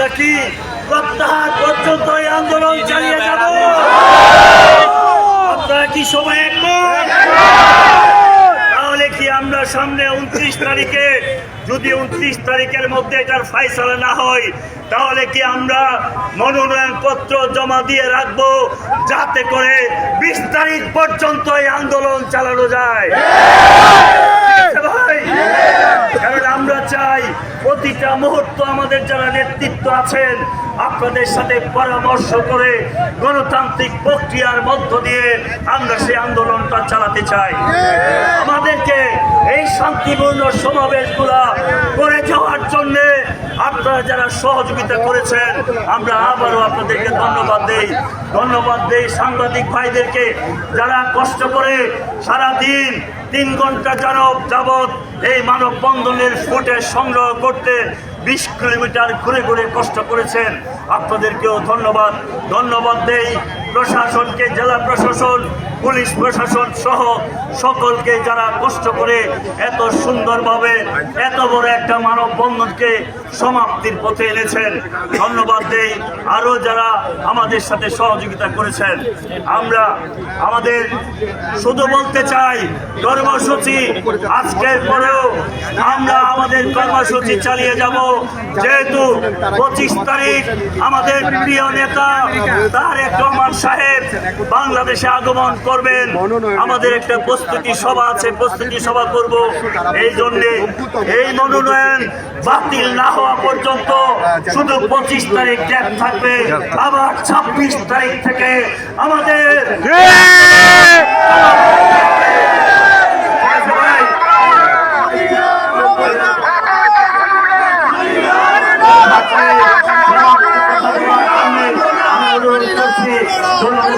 আমরা কি প্রত্যাহার পর্যন্ত এই আন্দোলন চালিয়ে যাব? আপনারা কি সবাই একমত? তাহলে কি আমরা সামনে 29 তারিখে, যদি 29 তারিখের মধ্যে এটার ফাইসালা না হয়, তাহলে কি আমরা মনোনয়ন পত্র জমা দিয়ে রাখবো, যাতে করে 20 তারিখ পর্যন্ত এই আন্দোলন চালানো যায়? ভাই, কারণ আমরা চাই প্রতিটা মুহূর্ত আমাদের যারা নেতৃত্ব আছেন আপনাদের সাথে পরামর্শ করে গণতান্ত্রিক প্রক্রিয়ার মধ্য দিয়ে আমরা সেই আন্দোলনটা চালাতে চাই। আমাদেরকে এই শান্তিপূর্ণ সমাবেশগুলা করে যাওয়ার জন্য আপনারা যারা সহযোগিতা করেছেন, আমরা আবারও আপনাদেরকে ধন্যবাদ দেই সাংবাদিক ভাইদেরকে, যারা কষ্ট করে সারাদিন 3 ঘন্টা যাবৎ এই মানববন্ধনের ফুটেজ সংগ্রহ করতে 20 কিলোমিটার ঘুরে ঘুরে কষ্ট করেছেন। আপনাদেরকেও ধন্যবাদ দেই প্রশাসনকে, জেলা প্রশাসন, পুলিশ প্রশাসন সহ সকলকে, যারা কষ্ট করে এত সুন্দরভাবে এত বড় একটা মানববন্ধনকে সমাপ্তির পথে এনেছেন। ধন্যবাদ দেই আরো যারা আমাদের সাথে সহযোগিতা করেছেন। আমরা আমাদের শুধু বলতে চাই, কর্মসূচি আজকের পরেও আমরা আমাদের কর্মসূচি চালিয়ে যাব, যেহেতু 25 তারিখ আমাদের প্রিয় নেতা তারেক রহমান সাহেব বাংলাদেশে আগমন করবেন। আমাদের একটা প্রস্তুতি সভা আছে, প্রস্তুতি সভা করব। এই জন্যে এই মনোনয়ন বাতিল না হওয়া পর্যন্ত শুধু 25 তারিখ ডেট থাকবে, আবার 26 তারিখ থেকে আমাদের ধন্যবাদ।